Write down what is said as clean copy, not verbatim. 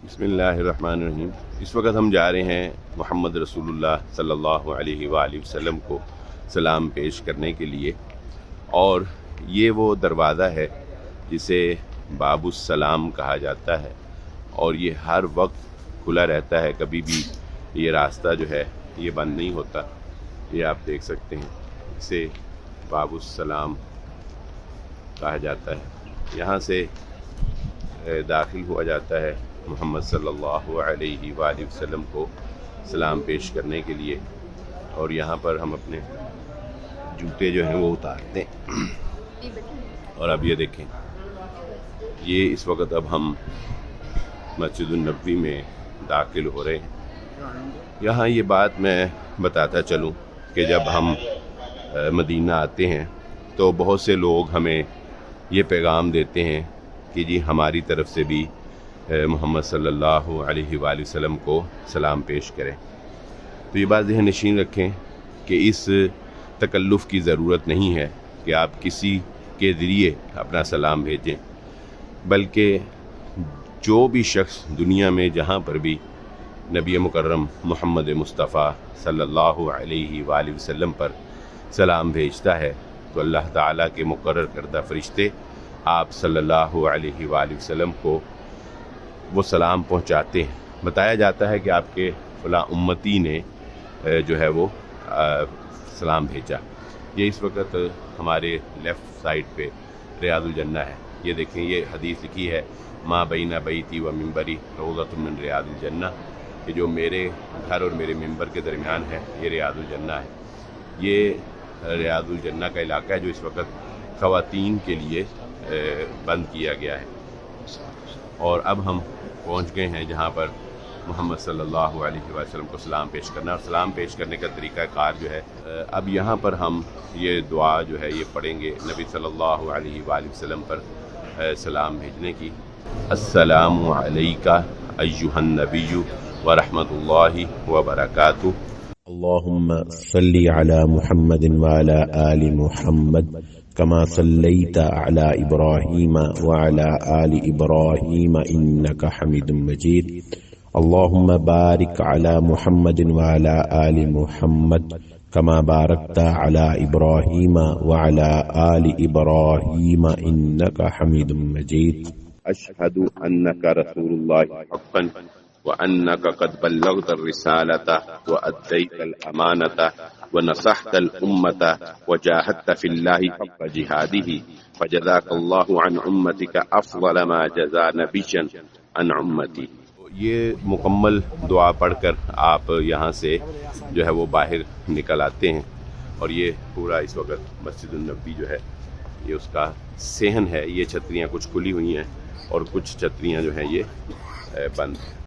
بسم اللہ الرحمن الرحیم۔ اس وقت ہم جا رہے ہیں محمد رسول اللہ صلی اللہ علیہ وآلہ وسلم کو سلام پیش کرنے کے لیے، اور یہ وہ دروازہ ہے جسے باب السلام کہا جاتا ہے، اور یہ ہر وقت کھلا رہتا ہے، کبھی بھی یہ راستہ جو ہے یہ بند نہیں ہوتا۔ یہ آپ دیکھ سکتے ہیں، اسے باب السلام کہا جاتا ہے۔ یہاں سے داخل ہوا جاتا ہے محمد صلی اللہ علیہ وآلہ وسلم کو سلام پیش کرنے کے لیے، اور یہاں پر ہم اپنے جوتے جو ہیں وہ اتارتے ہیں۔ اور اب یہ دیکھیں، یہ اس وقت اب ہم مسجد النبوی میں داخل ہو رہے ہیں۔ یہاں یہ بات میں بتاتا چلوں کہ جب ہم مدینہ آتے ہیں تو بہت سے لوگ ہمیں یہ پیغام دیتے ہیں کہ جی ہماری طرف سے بھی محمد صلی اللہ علیہ وآلہ وسلم کو سلام پیش کریں۔ تو یہ بات ذہن نشین رکھیں کہ اس تکلف کی ضرورت نہیں ہے کہ آپ کسی کے ذریعے اپنا سلام بھیجیں، بلکہ جو بھی شخص دنیا میں جہاں پر بھی نبی مکرم محمد مصطفیٰ صلی اللہ علیہ وآلہ وسلم پر سلام بھیجتا ہے تو اللہ تعالیٰ کے مقرر کردہ فرشتے آپ صلی اللہ علیہ وآلہ وسلم کو وہ سلام پہنچاتے ہیں۔ بتایا جاتا ہے کہ آپ کے فلاں امتی نے جو ہے وہ سلام بھیجا۔ یہ اس وقت ہمارے لیفٹ سائڈ پہ ریاض الجنہ ہے۔ یہ دیکھیں، یہ حدیث لکھی ہے ما بین بیتی و منبری روضۃ من ریاض الجنہ، کہ جو میرے گھر اور میرے منبر کے درمیان ہے یہ ریاض الجنہ ہے۔ یہ ریاض الجنہ کا علاقہ ہے جو اس وقت خواتین کے لیے بند کیا گیا ہے، اور اب ہم پہنچ گئے ہیں جہاں پر محمد صلی اللہ علیہ وسلم کو سلام پیش کرنا، اور سلام پیش کرنے کا طریقہ کار جو ہے اب یہاں پر ہم یہ دعا جو ہے یہ پڑھیں گے نبی صلی اللہ علیہ وآلہ وسلم پر سلام بھیجنے کی۔ السلام علیکہ ایہا النبی ورحمۃ اللہ وبرکاتہ۔ اللهم صل على محمد وعلى آل محمد كما صليت على إبراهيم وعلى آل إبراهيم إنك حميد مجيد اللهم بارك على محمد وعلى آل محمد كما باركت على إبراهيم وعلى آل إبراهيم إنك حميد مجيد اشہد انک رسول اللہ حقا وانک قد بلغت الرسالۃ وادیت الامانۃ ونصحت الامة وجاهدت في الله حق جهاده فجزاك الله عن امتك افضل ما جزا نبيا عن امتي۔ یہ مکمل دعا پڑھ کر آپ یہاں سے جو ہے وہ باہر نکل آتے ہیں، اور یہ پورا اس وقت مسجد النبوی جو ہے یہ اس کا صحن ہے۔ یہ چھتریاں کچھ کھلی ہوئی ہیں اور کچھ چھتریاں جو ہیں یہ بند ہیں۔